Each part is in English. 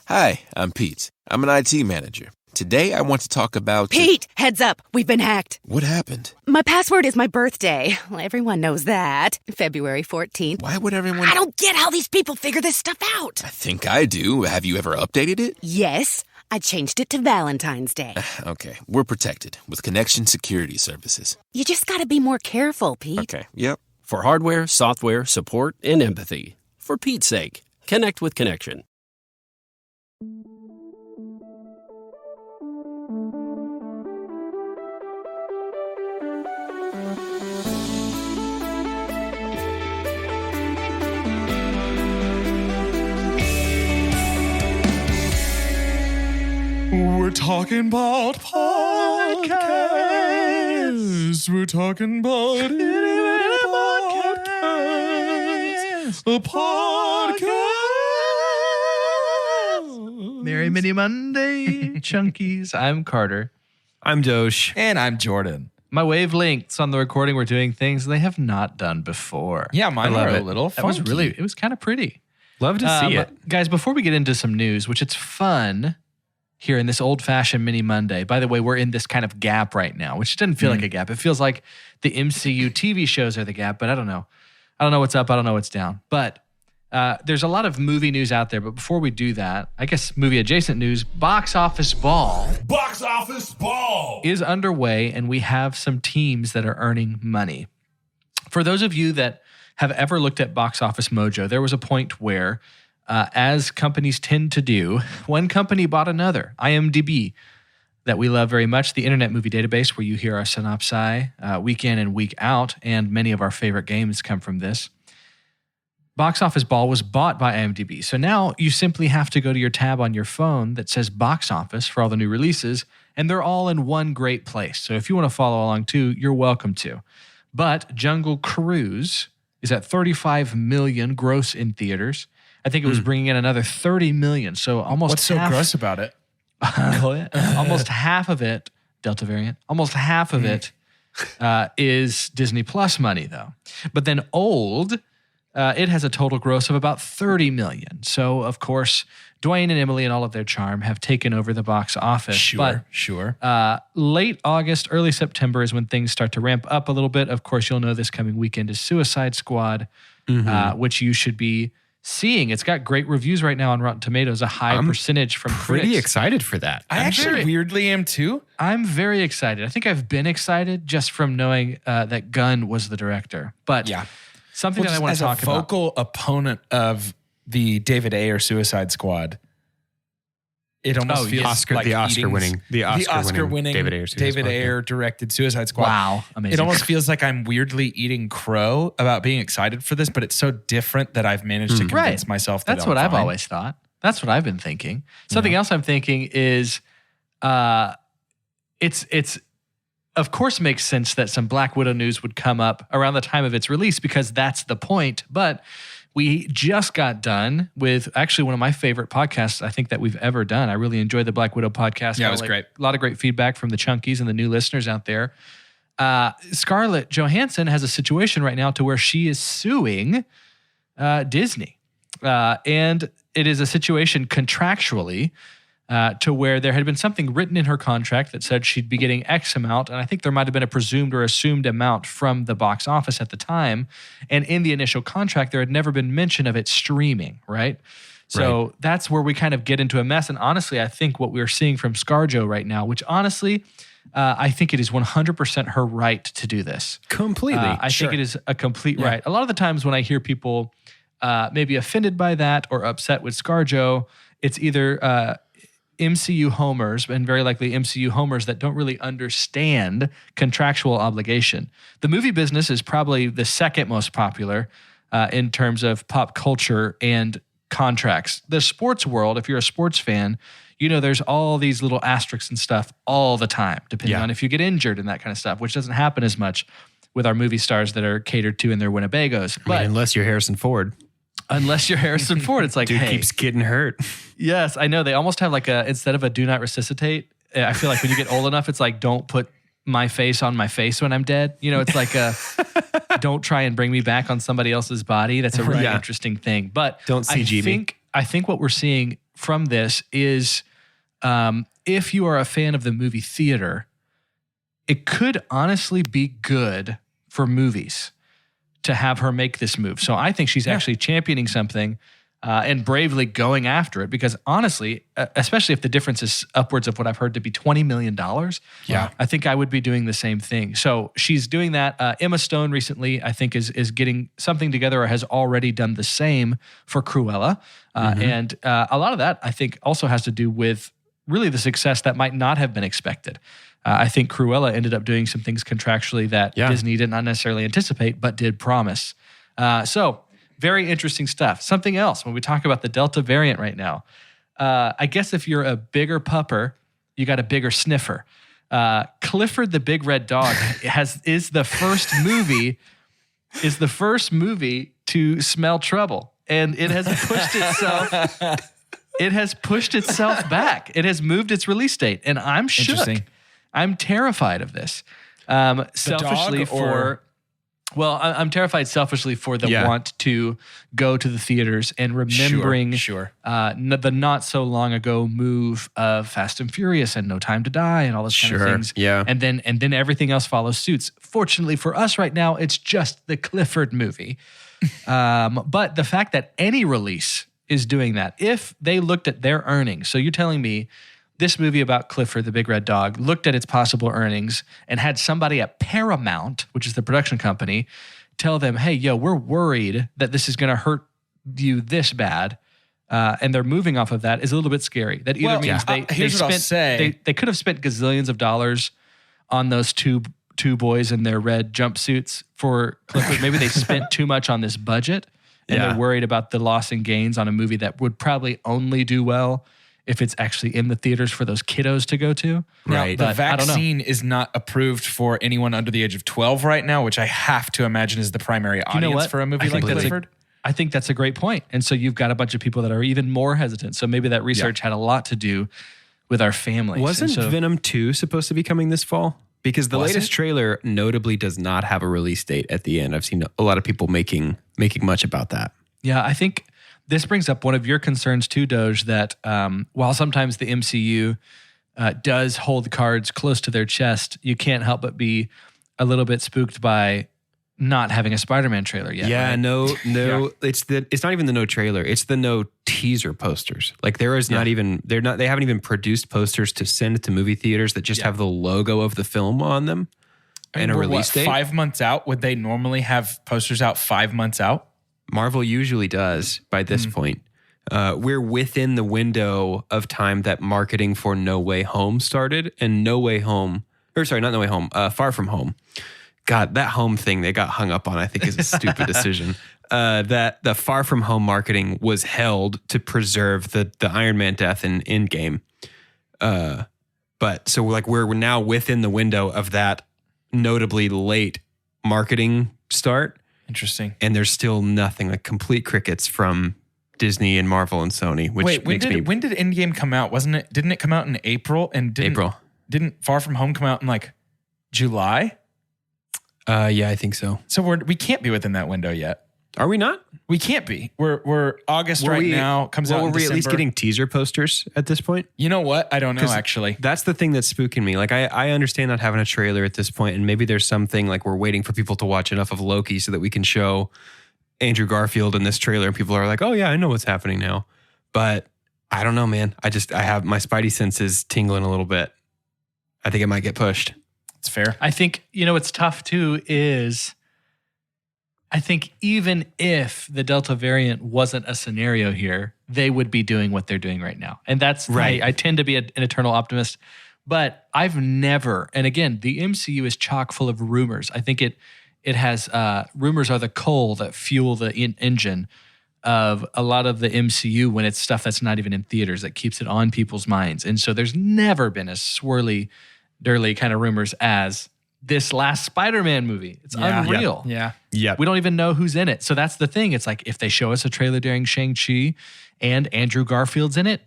Hi, I'm Pete. I'm an IT manager. Today I want to talk about... Pete, heads up. We've been hacked. What happened? My password is my birthday. Well, everyone knows that. February 14th. Why would everyone... I don't get how these people figure this stuff out. I think I do. Have you ever updated it? Yes. I changed it to Valentine's Day. Okay, we're protected with connection security services. You just gotta be more careful, Pete. Okay, yep. For hardware, software, support, and empathy. For Pete's sake, connect with Connection. We're talking about podcasts. We're talking about podcasts. A podcast. Merry Mini Monday, Chunkies. I'm Carter. I'm Dosh. And I'm Jordan. My wavelengths on the recording were doing things they have not done before. Yeah, mine I love were a it. little That was funky. it was kind of pretty. Love to see it. Guys, before we get into some news, which it's fun here in this old-fashioned Mini Monday. By the way, we're in this kind of gap right now, which doesn't feel like a gap. It feels like the MCU TV shows are the gap, but I don't know. I don't know what's up. I don't know what's down. But there's a lot of movie news out there. But before we do that, I guess movie-adjacent news, Box Office Ball. Box Office Ball is underway, and we have some teams that are earning money. For those of you that have ever looked at Box Office Mojo, there was a point where as companies tend to do, one company bought another, IMDb, that we love very much, the Internet Movie Database, where you hear our synopsi week in and week out, and many of our favorite games come from this. Box Office Ball was bought by IMDb. So now you simply have to go to your tab on your phone that says Box Office for all the new releases, and they're all in one great place. So if you want to follow along too, you're welcome to. But Jungle Cruise is at 35 million gross in theaters. I think it was bringing in another 30 million. So almost What's so gross about it? almost half of it, Delta variant, almost half of it is Disney Plus money, though. But then Old, it has a total gross of about 30 million. So, of course, Dwayne and Emily and all of their charm have taken over the box office. Sure. Late August, early September is when things start to ramp up a little bit. Of course, you'll know this coming weekend is Suicide Squad, which you should be seeing. It's got great reviews right now on Rotten Tomatoes, a high percentage from Pretty critics. excited for that. I actually weirdly am too. I'm very excited. I think I've been excited just from knowing that Gunn was the director. But something that I want to talk about. As a vocal opponent of the David Ayer Suicide Squad, it almost feels like the Oscar-winning David Ayer Suicide Squad. Ayer directed Suicide Squad. Wow, amazing. It almost feels like I'm weirdly eating crow about being excited for this, but it's so different that I've managed to convince myself that That's what I've always thought. That's what I've been thinking. Something else I'm thinking is it's of course makes sense that some Black Widow news would come up around the time of its release because that's the point. But we just got done with actually one of my favorite podcasts I think that we've ever done. I really enjoyed the Black Widow podcast. Yeah, it was great. A lot of great feedback from the Chunkies and the new listeners out there. Scarlett Johansson has a situation right now to where she is suing Disney. And it is a situation contractually to where there had been something written in her contract that said she'd be getting X amount, and I think there might have been a presumed or assumed amount from the box office at the time. And in the initial contract, there had never been mention of it streaming, right? So that's where we kind of get into a mess. And honestly, I think what we're seeing from ScarJo right now, which honestly, I think it is 100% her right to do this. Completely. I think it is a complete right. A lot of the times when I hear people maybe offended by that or upset with ScarJo, it's either MCU homers, and very likely MCU homers that don't really understand contractual obligation. The movie business is probably the second most popular in terms of pop culture and contracts. The sports world, if you're a sports fan, you know there's all these little asterisks and stuff all the time, depending on if you get injured and that kind of stuff, which doesn't happen as much with our movie stars that are catered to in their Winnebagos. But unless you're Harrison Ford. Unless you're Harrison Ford, it's like, Dude hey. keeps getting hurt. Yes, I know. They almost have like instead of a do not resuscitate, I feel like when you get old enough, it's like, don't put my face on my face when I'm dead. You know, it's like don't try and bring me back on somebody else's body. That's a really interesting thing. But don't CG me. I think what we're seeing from this is if you are a fan of the movie theater, it could honestly be good for movies to have her make this move. So I think she's actually championing something and bravely going after it, because honestly, especially if the difference is upwards of what I've heard to be $20 million, I think I would be doing the same thing. So she's doing that. Emma Stone recently, I think, is getting something together, or has already done the same for Cruella. And a lot of that, I think, also has to do with really the success that might not have been expected. I think Cruella ended up doing some things contractually that Disney did not necessarily anticipate, but did promise. So very interesting stuff. Something else, when we talk about the Delta variant right now, I guess if you're a bigger pupper, you got a bigger sniffer. Clifford the Big Red Dog is the first movie to smell trouble, and it has pushed itself. It has pushed itself back. It has moved its release date, and I'm shook. I'm terrified of this. Selfishly I'm terrified selfishly for the want to go to the theaters and remembering the not so long ago move of Fast and Furious and No Time to Die and all those kind of things. Yeah. And then everything else follows suits. Fortunately for us right now, it's just the Clifford movie. But the fact that any release is doing that, if they looked at their earnings, so you're telling me this movie about Clifford the Big Red Dog looked at its possible earnings and had somebody at Paramount, which is the production company, tell them, hey, we're worried that this is going to hurt you this bad, and they're moving off of that, is a little bit scary. That either means they could have spent gazillions of dollars on those two boys in their red jumpsuits for Clifford. Maybe they spent too much on this budget, and they're worried about the loss in gains on a movie that would probably only do well if it's actually in the theaters for those kiddos to go to. Right. The vaccine is not approved for anyone under the age of 12 right now, which I have to imagine is the primary audience for a movie like Clifford. I think that's a great point. And so you've got a bunch of people that are even more hesitant. So maybe that research had a lot to do with our families. Wasn't Venom 2 supposed to be coming this fall? Because the latest trailer notably does not have a release date at the end. I've seen a lot of people making much about that. Yeah, I think this brings up one of your concerns too, Doge, that while sometimes the MCU does hold the cards close to their chest, you can't help but be a little bit spooked by not having a Spider-Man trailer yet. Yeah, right? no. It's not even the no trailer. It's the no teaser posters. Like there is not even, they haven't even produced posters to send to movie theaters that just have the logo of the film on them and a release date. 5 months out? Would they normally have posters out 5 months out? Marvel usually does by this point. We're within the window of time that marketing for No Way Home started, and Far From Home. God, that home thing they got hung up on, I think, is a stupid decision. That the Far From Home marketing was held to preserve the Iron Man death in Endgame. But so we're now within the window of that notably late marketing start. Interesting. And there's still nothing, like complete crickets from Disney and Marvel and Sony, which when did Endgame come out? Didn't it come out in April? And didn't Far From Home come out in like July? Yeah, I think so. So we can't be within that window yet. Are we not? We can't be. We're August now. Comes out in December. Were we at least getting teaser posters at this point? You know what? I don't know, actually. That's the thing that's spooking me. Like, I understand not having a trailer at this point, and maybe there's something like we're waiting for people to watch enough of Loki so that we can show Andrew Garfield in this trailer, and people are like, oh yeah, I know what's happening now. But I don't know, man. I have my spidey senses tingling a little bit. I think it might get pushed. It's fair. I think, what's tough too is I think even if the Delta variant wasn't a scenario here, they would be doing what they're doing right now. And that's right. I tend to be an eternal optimist, but I've never, and again, the MCU is chock full of rumors. I think it has, rumors are the coal that fuel the engine of a lot of the MCU when it's stuff that's not even in theaters that keeps it on people's minds. And so there's never been as swirly, dirly kind of rumors as this last Spider-Man movie. It's unreal. Yeah. We don't even know who's in it. So that's the thing. It's like if they show us a trailer during Shang-Chi and Andrew Garfield's in it,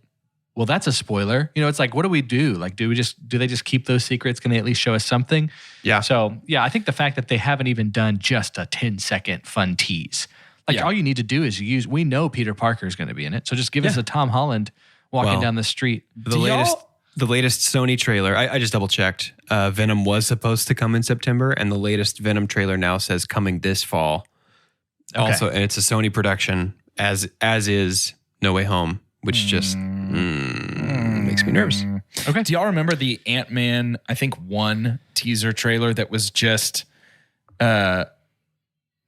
well, that's a spoiler. It's like, what do we do? Like, do they just keep those secrets? Can they at least show us something? Yeah. So, I think the fact that they haven't even done just a 10-second fun tease. Like, all you need to do is we know Peter Parker is going to be in it. So just give us a Tom Holland walking down the street. The latest Sony trailer, I just double checked. Venom was supposed to come in September, and the latest Venom trailer now says coming this fall. Okay. Also, and it's a Sony production, as is No Way Home, which just makes me nervous. Okay. Do y'all remember the Ant-Man, I think 1 teaser trailer that was just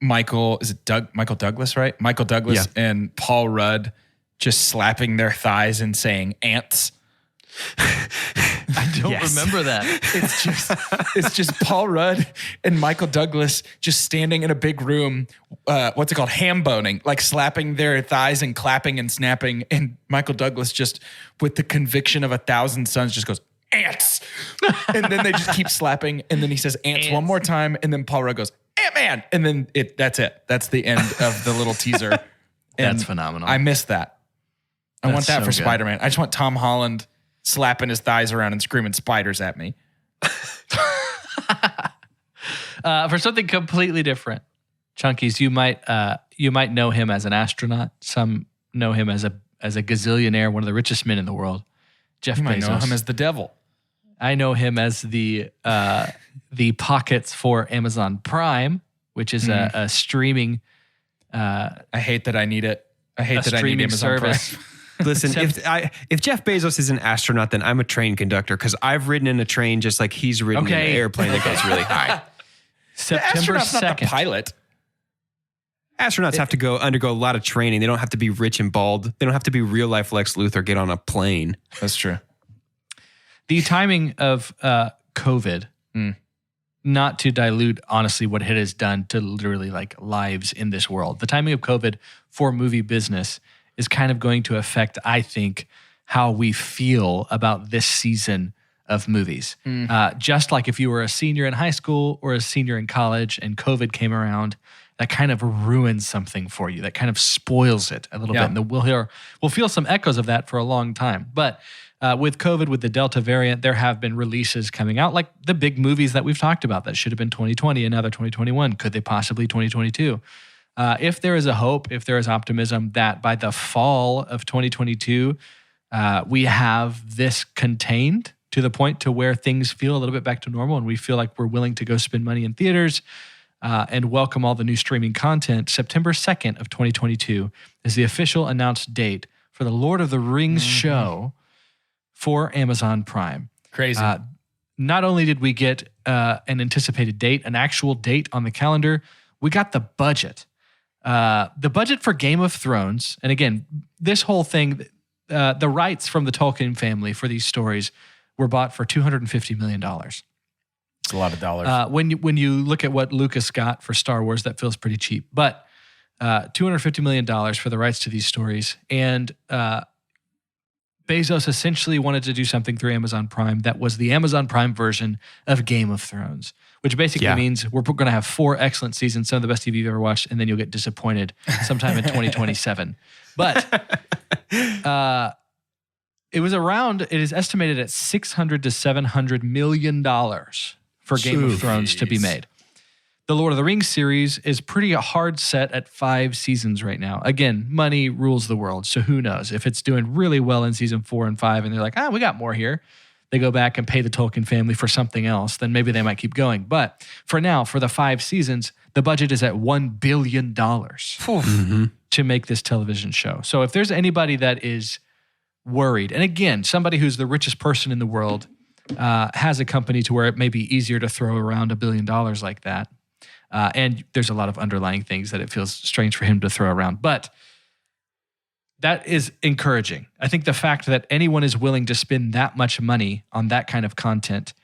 Michael Douglas, right? Michael Douglas and Paul Rudd just slapping their thighs and saying ants. I don't remember that. It's just Paul Rudd and Michael Douglas just standing in a big room. What's it called? Ham boning, like slapping their thighs and clapping and snapping. And Michael Douglas just with the conviction of 1,000 suns just goes, ants. And then they just keep slapping. And then he says ants one more time. And then Paul Rudd goes, Ant-Man. And then that's it. That's the end of the little teaser. That's phenomenal. I missed that. I want that for Spider-Man. I just want Tom Holland slapping his thighs around and screaming spiders at me. For something completely different, Chunkies, you might know him as an astronaut. Some know him as a gazillionaire, one of the richest men in the world. Jeff Bezos. You might know him as the devil. I know him as the pockets for Amazon Prime, which is a streaming. I hate that I need it. I hate that I need Amazon service. Prime. Listen, if Jeff Bezos is an astronaut, then I'm a train conductor because I've ridden in a train just like he's ridden in an airplane that goes really high. September 2nd. Not the pilot. Astronauts have to undergo a lot of training. They don't have to be rich and bald. They don't have to be real life Lex Luthor, get on a plane. That's true. The timing of COVID, not to dilute, honestly, what it has done to literally like lives in this world. The timing of COVID for movie business is kind of going to affect, I think, how we feel about this season of movies. Just like if you were a senior in high school or a senior in college and COVID came around, that kind of ruins something for you. That kind of spoils it a little bit. And we'll feel some echoes of that for a long time. But with COVID, with the Delta variant, there have been releases coming out, like the big movies that we've talked about that should have been 2020 and now they're 2021. Could they possibly 2022? If there is a hope, if there is optimism that by the fall of 2022, we have this contained to the point to where things feel a little bit back to normal and we feel like we're willing to go spend money in theaters and welcome all the new streaming content, September 2nd of 2022 is the official announced date for the Lord of the Rings show for Amazon Prime. Crazy. Not only did we get an anticipated date, an actual date on the calendar, we got the budget. The budget for Game of Thrones, and again, this whole thing, the rights from the Tolkien family for these stories were bought for $250 million. It's a lot of dollars. When you look at what Lucas got for Star Wars, that feels pretty cheap. But $250 million for the rights to these stories. And Bezos essentially wanted to do something through Amazon Prime that was the Amazon Prime version of Game of Thrones, which basically means we're going to have 4 excellent seasons, some of the best TV you've ever watched, and then you'll get disappointed sometime in 2027. But it is estimated at $600 to $700 million for Game of Thrones to be made. The Lord of the Rings series is pretty hard set at 5 seasons right now. Again, money rules the world, so who knows? If it's doing really well in season 4 and 5 and they're like, we got more here, they go back and pay the Tolkien family for something else, then maybe they might keep going. But for now, for the 5 seasons, the budget is at $1 billion to make this television show. So if there's anybody that is worried, and again, somebody who's the richest person in the world has a company to where it may be easier to throw around $1 billion like that. And there's a lot of underlying things that it feels strange for him to throw around. But that is encouraging. I think the fact that anyone is willing to spend that much money on that kind of content,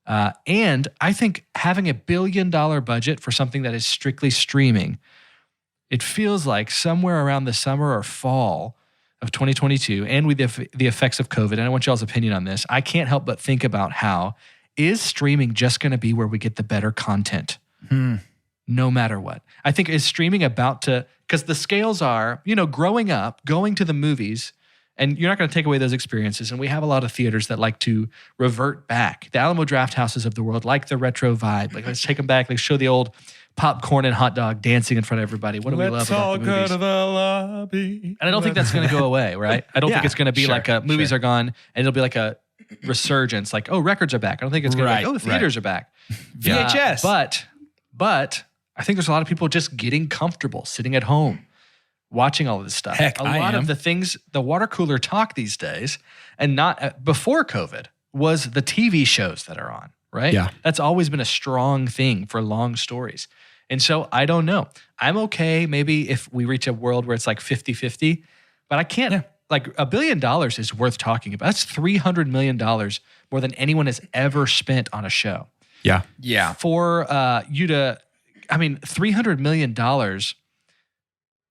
and I think having $1 billion budget for something that is strictly streaming, it feels like somewhere around the summer or fall of 2022, and with the effects of COVID, and I want y'all's opinion on this, I can't help but think about how, is streaming just going to be where we get the better content? No matter what. I think is streaming about to, because the scales are, growing up, going to the movies, and you're not going to take away those experiences. And we have a lot of theaters that like to revert back. The Alamo Draft Houses of the world like the retro vibe. Like, let's take them back. Let's show the old popcorn and hot dog dancing in front of everybody. What do we love about the movies? Let's all go to the lobby. And I don't think that's going to go away, right? I don't think it's going to be like movies are gone and it'll be like a resurgence, like, oh, records are back. I don't think it's going to be like, oh, the theaters are back. VHS. But I think there's a lot of people just getting comfortable, sitting at home, watching all of this stuff. Heck, a lot of the things, the water cooler talk these days, and not before COVID, was the TV shows that are on, right? Yeah. That's always been a strong thing for long stories. And so I don't know. I'm okay maybe if we reach a world where it's like 50-50, but I can't, like $1 billion is worth talking about. That's $300 million more than anyone has ever spent on a show. Yeah. Yeah. For you to, I mean, $300 million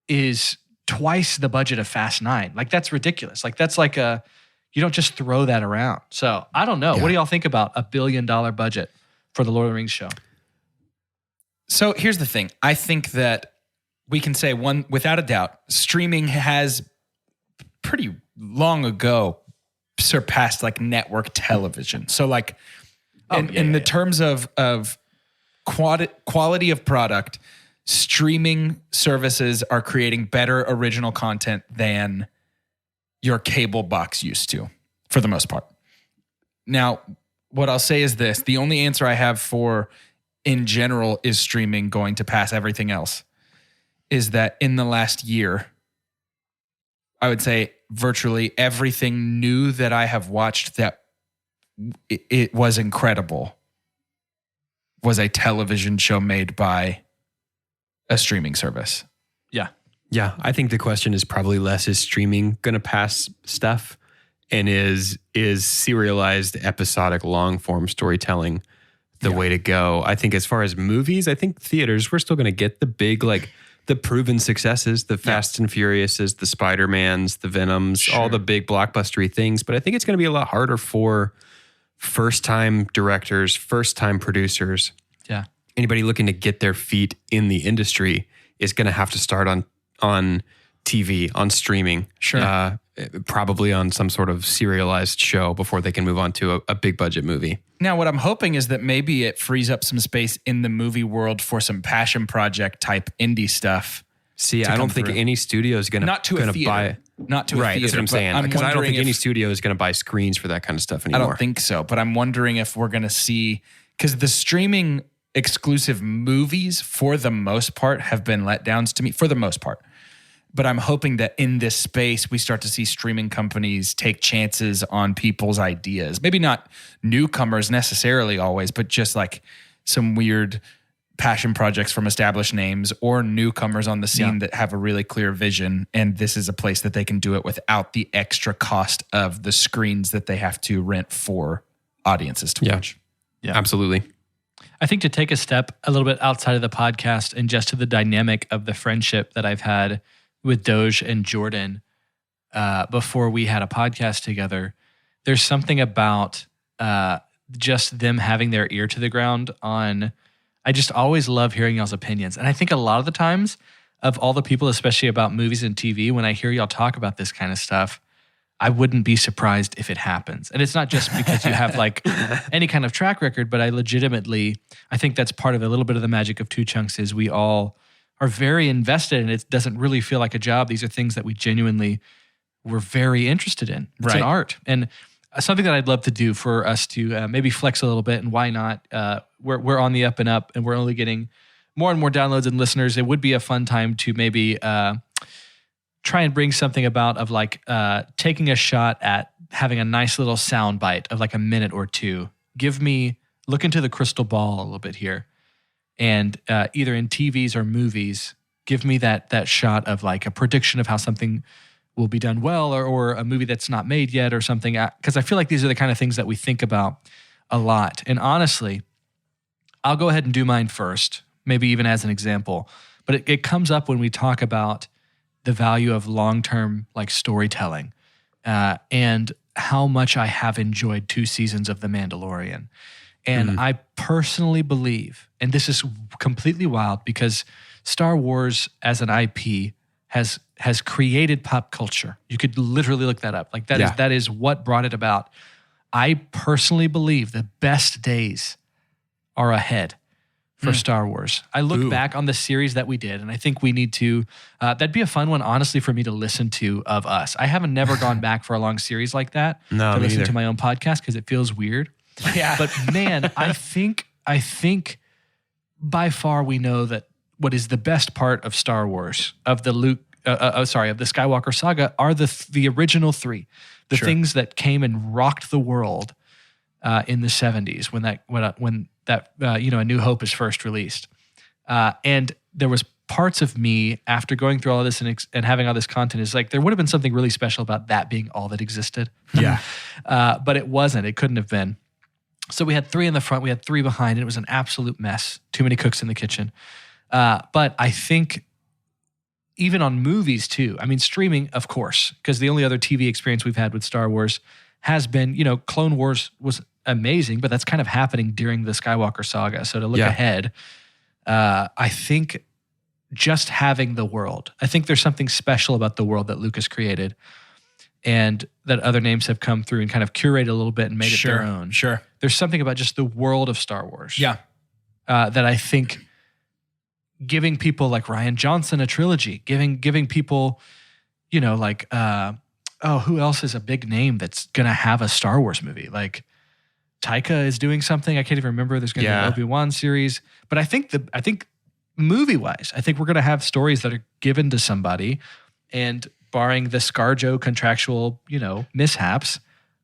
is twice the budget of Fast 9. Like, that's ridiculous. Like, that's like you don't just throw that around. So I don't know. Yeah. What do y'all think about $1 billion budget for the Lord of the Rings show? So here's the thing. I think that we can say one, without a doubt, streaming has pretty long ago surpassed like network television. So like in the terms of quality of product, streaming services are creating better original content than your cable box used to, for the most part. Now, what I'll say is this. The only answer I have for, in general, is streaming going to pass everything else, is that in the last year, I would say virtually everything new that I have watched that it was incredible was a television show made by a streaming service. Yeah. Yeah, I think the question is probably less, is streaming going to pass stuff, and is serialized episodic long form storytelling the way to go? I think as far as movies, I think theaters, we're still going to get the big, like the proven successes, the Fast and Furiouses, the Spider-Mans, the Venoms, all the big blockbustery things. But I think it's going to be a lot harder for first-time directors, first-time producers. Yeah. Anybody looking to get their feet in the industry is going to have to start on TV, on streaming. Sure. Probably on some sort of serialized show before they can move on to a big budget movie. Now, what I'm hoping is that maybe it frees up some space in the movie world for some passion project type indie stuff. See, I don't think any studio is going to not to a theater. buy. Not to a Right, theater. that's what I'm saying. Because I don't think wondering any if- studio is going to buy screens for that kind of stuff anymore. I don't think so, but I'm wondering if we're going to see, because the streaming exclusive movies, for the most part, have been letdowns to me, for the most part. But I'm hoping that in this space, we start to see streaming companies take chances on people's ideas. Maybe not newcomers necessarily always, but just like some weird passion projects from established names or newcomers on the scene that have a really clear vision. And this is a place that they can do it without the extra cost of the screens that they have to rent for audiences to watch. Yeah. Absolutely. I think to take a step a little bit outside of the podcast and just to the dynamic of the friendship that I've had with Doge and Jordan before we had a podcast together, there's something about just them having their ear to the ground on, I just always love hearing y'all's opinions. And I think a lot of the times of all the people, especially about movies and TV, when I hear y'all talk about this kind of stuff, I wouldn't be surprised if it happens. And it's not just because you have like any kind of track record, but I think that's part of a little bit of the magic of Two Chunks is we all are very invested and it doesn't really feel like a job. These are things that we genuinely were very interested in. It's an art. And something that I'd love to do for us to maybe flex a little bit, and why not? We're on the up and up and we're only getting more and more downloads and listeners. It would be a fun time to maybe try and bring something about of like taking a shot at having a nice little sound bite of like a minute or two. Look into the crystal ball a little bit here. And either in TVs or movies, give me that shot of like a prediction of how something will be done well, or a movie that's not made yet or something. Because I feel like these are the kind of things that we think about a lot. And honestly, I'll go ahead and do mine first, maybe even as an example. But it comes up when we talk about the value of long-term like storytelling and how much I have enjoyed 2 seasons of The Mandalorian. And I personally believe, and this is completely wild because Star Wars as an IP has created pop culture. You could literally look that up. Like that is what brought it about. I personally believe the best days are ahead for Star Wars. I look back on the series that we did, and I think we need to, that'd be a fun one, honestly, for me to listen to of us. I haven't never gone back for a long series like that No, to me listen neither. to my own podcast because it feels weird. Yeah. But man, I think by far we know that what is the best part of Star Wars, of the of the Skywalker saga, are the original three. The things that came and rocked the world in the 70s when that A New Hope is first released. And there was parts of me after going through all of this and having all this content is like, there would have been something really special about that being all that existed. Yeah. But it wasn't. It couldn't have been. So we had 3 in the front, we had 3 behind, and it was an absolute mess. Too many cooks in the kitchen. But I think even on movies too, I mean, streaming, of course, because the only other TV experience we've had with Star Wars has been, Clone Wars was amazing, but that's kind of happening during the Skywalker saga. So to look ahead, I think just having the world, I think there's something special about the world that Lucas created and that other names have come through and kind of curated a little bit and made it their own. Sure. There's something about just the world of Star Wars. Yeah. That I think giving people like Rian Johnson a trilogy, giving people, who else is a big name that's going to have a Star Wars movie? Like Taika is doing something. I can't even remember. There's going to be an Obi-Wan series. But I think movie-wise, I think we're going to have stories that are given to somebody and barring the ScarJo contractual, mishaps,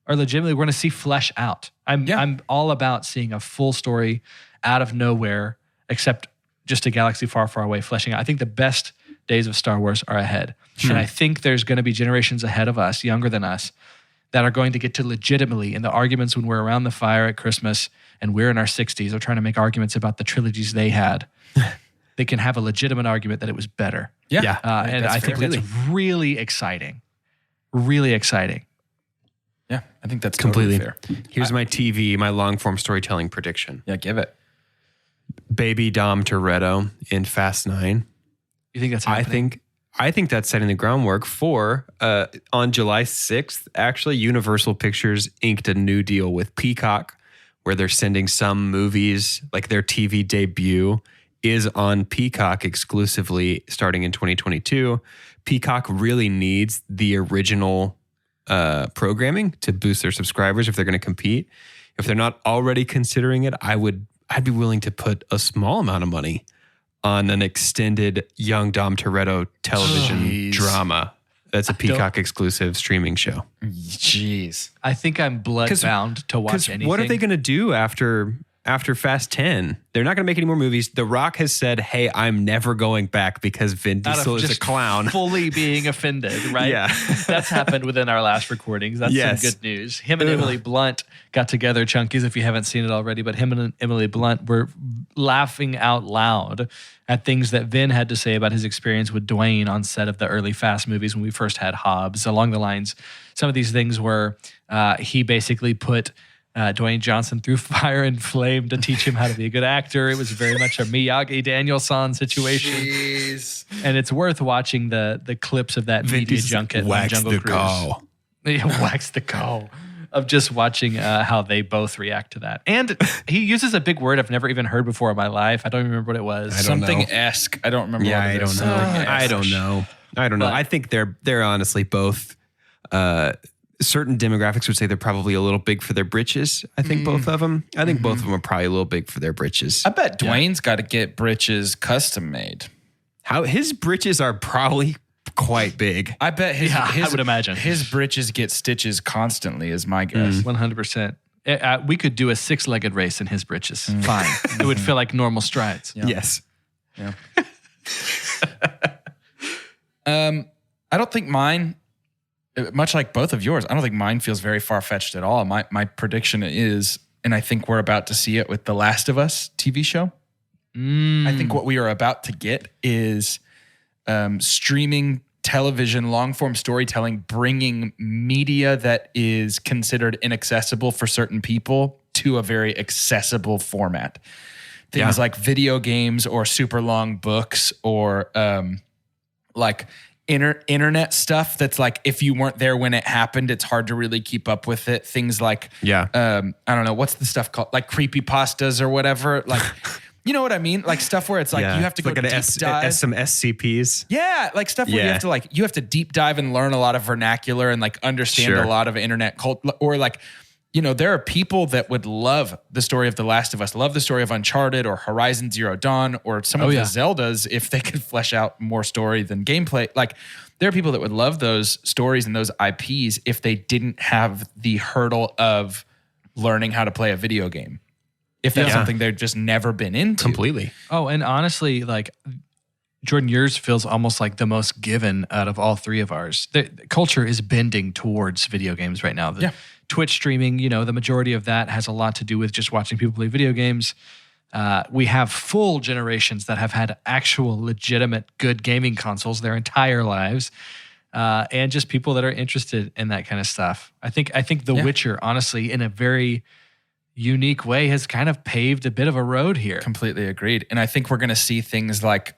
are legitimately we're going to see flesh out. I'm all about seeing a full story out of nowhere, except just a galaxy far, far away, fleshing out. I think the best days of Star Wars are ahead. And I think there's going to be generations ahead of us, younger than us, that are going to get to legitimately, in the arguments when we're around the fire at Christmas and we're in our 60s, are trying to make arguments about the trilogies they had. They can have a legitimate argument that it was better. Yeah. And I think that's really exciting. Really exciting. Yeah, I think that's Completely totally fair. Here's my long form storytelling prediction. Yeah, give it. Baby Dom Toretto in Fast 9. You think that's happening? I think that's setting the groundwork for on July 6th, actually, Universal Pictures inked a new deal with Peacock where they're sending some movies, like their TV debut is on Peacock exclusively starting in 2022. Peacock really needs the original programming to boost their subscribers if they're going to compete. If they're not already considering it, I'd be willing to put a small amount of money on an extended Young Dom Toretto television drama. That's a Peacock exclusive streaming show. Jeez. I think I'm blood-bound to watch anything. What are they going to do after Fast 10? They're not going to make any more movies. The Rock has said, hey, I'm never going back because Vin Diesel is a clown. Fully being offended, right? Yeah. That's happened within our last recordings. That's some good news. Him and Emily Blunt got together, Chunkies, if you haven't seen it already, but him and Emily Blunt were laughing out loud at things that Vin had to say about his experience with Dwayne on set of the early Fast movies when we first had Hobbs. Along the lines, some of these things were he basically put Dwayne Johnson through fire and flame to teach him how to be a good actor. It was very much a Miyagi Daniel-san situation. Jeez. And it's worth watching the clips of that media junket on Jungle Cruise. Yeah, wax the call of just watching how they both react to that. And he uses a big word I've never even heard before in my life. I don't even remember what it was. Something-esque. I don't remember what it is. I don't know. But- I think they're honestly both certain demographics would say they're probably a little big for their britches. I think both of them. I think both of them are probably a little big for their britches. I bet Dwayne's got to get britches custom made. How his britches are probably quite big. I bet his I would imagine. his britches get stitches constantly is my guess. 100%. We could do a 6-legged race in his britches. Fine. It would feel like normal strides. Yeah. Yes. Yeah. I don't think mine, much like both of yours, I don't think mine feels very far-fetched at all. My prediction is, and I think we're about to see it with The Last of Us TV show. I think what we are about to get is streaming television, long-form storytelling, bringing media that is considered inaccessible for certain people to a very accessible format. Things like video games or super long books or like internet stuff that's like, if you weren't there when it happened, it's hard to really keep up with it. Things like, I don't know, what's the stuff called? Like creepypastas or whatever. Like You know what I mean? Like stuff where it's like you have to go deep dive. some SCPs. Yeah, like stuff where you have to deep dive and learn a lot of vernacular and like understand a lot of internet cult, or like, there are people that would love the story of The Last of Us, love the story of Uncharted or Horizon Zero Dawn or some of the Zeldas if they could flesh out more story than gameplay. Like there are people that would love those stories and those IPs if they didn't have the hurdle of learning how to play a video game. If that's something they've just never been into. Completely. Oh, and honestly, like Jordan, yours feels almost like the most given out of all three of ours. The culture is bending towards video games right now. Twitch streaming, the majority of that has a lot to do with just watching people play video games. We have full generations that have had actual legitimate good gaming consoles their entire lives. And just people that are interested in that kind of stuff. I think The Witcher, honestly, in a very unique way, has kind of paved a bit of a road here. Completely agreed. And I think we're going to see things like,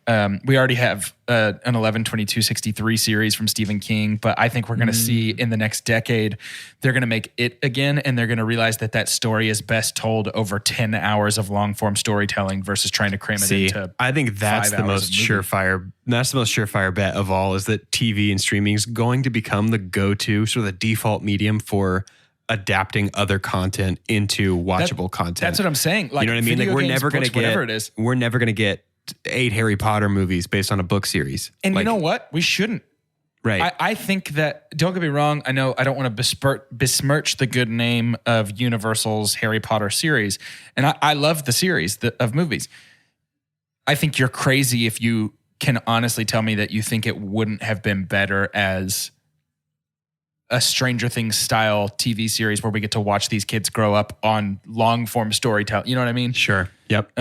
we already have an 11/22/63 series from Stephen King, but I think we're going to see in the next decade, they're going to make it again, and they're going to realize that story is best told over 10 hours of long form storytelling versus trying to cram it into I think that's the most surefire. That's the most surefire bet of all, is that TV and streaming is going to become the go-to, sort of the default medium for adapting other content into watchable content. That's what I'm saying. Like, you know what I mean? Like we're never going to get whatever it is. We're never going to get 8 Harry Potter movies based on a book series. And you know what? We shouldn't. Right. I think that, don't get me wrong, I know I don't want to besmirch the good name of Universal's Harry Potter series. And I love the series of movies. I think you're crazy if you can honestly tell me that you think it wouldn't have been better as a Stranger Things style TV series where we get to watch these kids grow up on long form storytelling. You know what I mean? Sure. Yep.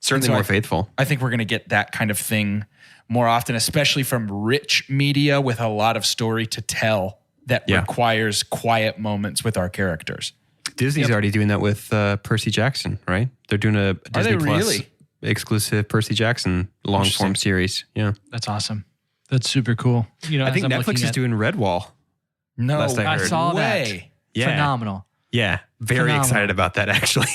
Certainly more faithful. I think we're going to get that kind of thing more often, especially from rich media with a lot of story to tell that requires quiet moments with our characters. Disney's already doing that with Percy Jackson, right? They're doing a Disney Plus exclusive Percy Jackson long form series. Yeah. That's awesome. That's super cool. I think Netflix is doing Redwall. No, I saw that. Yeah. Phenomenal. Yeah. Very excited about that, actually.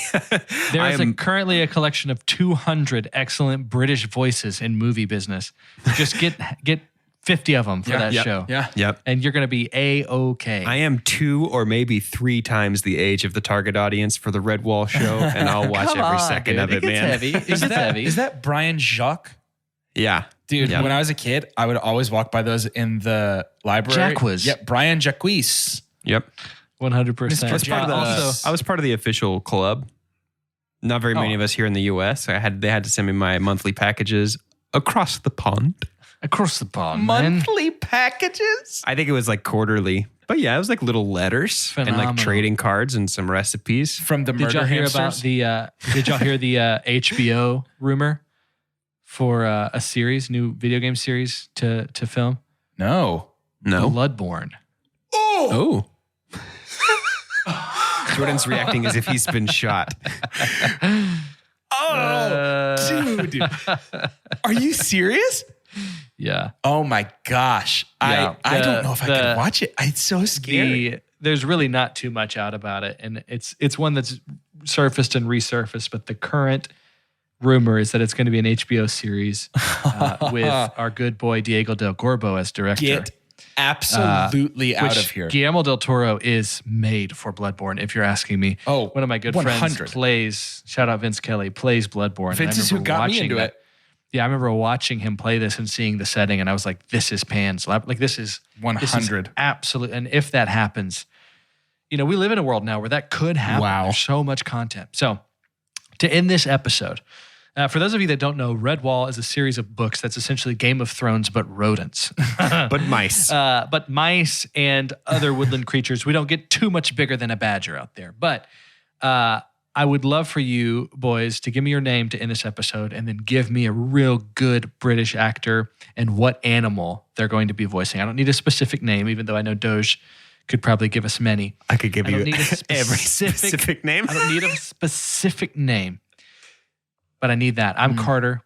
There is currently a collection of 200 excellent British voices in movie business. Just get 50 of them for that show. Yeah. Yep. And you're going to be A-OK. I am 2 or maybe 3 times the age of the target audience for the Redwall show, and I'll watch every second of it, man. Heavy. Is that Brian Jacques? Yeah. Dude, when I was a kid, I would always walk by those in the library. Jacques. Yep, Brian Jacques. Yep. 100%. I was part of the official club. Not very many of us here in the U.S. They had to send me my monthly packages across the pond. Across the pond, monthly packages? I think it was like quarterly. But yeah, it was like little letters Phenomenal. and like trading cards and some recipes. From the murder hamsters? Did y'all hear the HBO rumor for a series, new video game series to film? No. Bloodborne. Oh. Jordan's reacting as if he's been shot. Dude. Are you serious? Yeah. Oh my gosh. Yeah. I don't know if I could watch it. It's so scary. There's really not too much out about it. And it's one that's surfaced and resurfaced, but the current rumor is that it's going to be an HBO series with our good boy Diego del Corbo as director. Get absolutely out of here. Guillermo del Toro is made for Bloodborne, if you're asking me. Oh, one of my good 100. friends plays, shout out Vince Kelly, plays Bloodborne. Vince is who got me into it. Yeah, I remember watching him play this and seeing the setting, and I was like, this is Pan's Lab. Like, this is 100. Absolute. And if that happens, we live in a world now where that could happen. Wow. There's so much content. So to end this episode, for those of you that don't know, Redwall is a series of books that's essentially Game of Thrones, but rodents. But mice. But mice and other woodland creatures. We don't get too much bigger than a badger out there. But I would love for you boys to give me your name to end this episode and then give me a real good British actor and what animal they're going to be voicing. I don't need a specific name, even though I know Doge could probably give us many. I could give you every specific name. I don't need a specific name, but I need that. I'm Carter.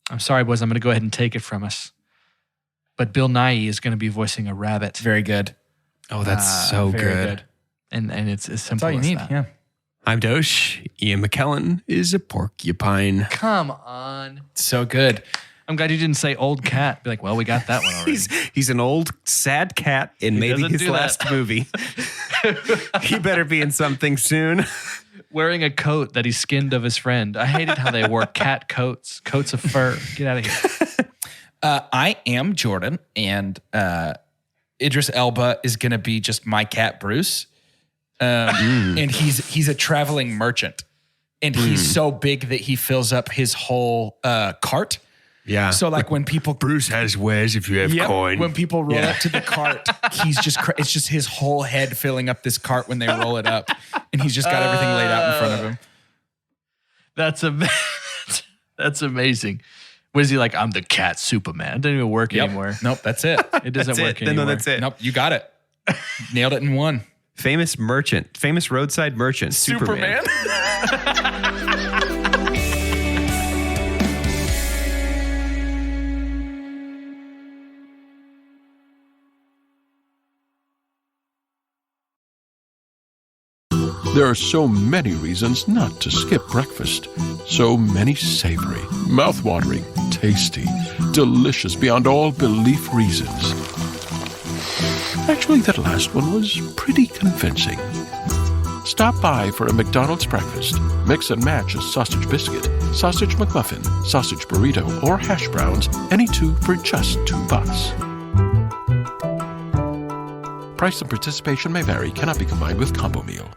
I'm sorry, boys. I'm going to go ahead and take it from us. But Bill Nighy is going to be voicing a rabbit. Very good. Oh, that's so very good. And it's as simple That's all you as need. that. Yeah. I'm Dosh. Ian McKellen is a porcupine. Come on. So good. I'm glad you didn't say old cat. Be like, well, we got that one already. He's an old, sad cat in maybe doesn't his do last that. movie. He better be in something soon. Wearing a coat that he skinned of his friend. I hated how they wore cat coats of fur. Get out of here. I am Jordan, and Idris Elba is going to be just my cat, Bruce. And he's a traveling merchant. And he's so big that he fills up his whole cart. Yeah. So like when people Bruce has wares if you have coin. when people roll up to the cart, it's just his whole head filling up this cart when they roll it up, and he's just got everything laid out in front of him. That's amazing. Was he like, I'm the cat Superman? Doesn't even work anymore. Nope, that's it. It doesn't That's work it. anymore. No, that's it. Nope, you got it. Nailed it in one. Famous roadside merchant, Superman. There are so many reasons not to skip breakfast. So many savory, mouth-watering, tasty, delicious beyond all belief reasons. Actually, that last one was pretty convincing. Stop by for a McDonald's breakfast. Mix and match a sausage biscuit, sausage McMuffin, sausage burrito, or hash browns, any two for just $2. Price and participation may vary, cannot be combined with combo meal.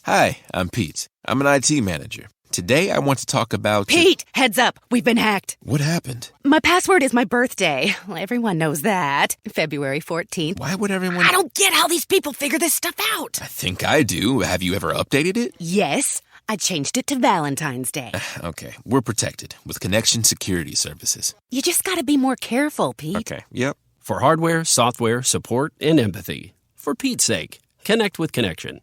Hi, I'm Pete. I'm an IT manager. Today I want to talk about... Pete, heads up. We've been hacked. What happened? My password is my birthday. Well, everyone knows that. February 14th. Why would everyone... I don't get how these people figure this stuff out. I think I do. Have you ever updated it? Yes, I changed it to Valentine's Day. Okay, we're protected with connection security services. You just gotta be more careful, Pete. Okay, yep. For hardware, software, support, and empathy. For Pete's sake, connect with Connection.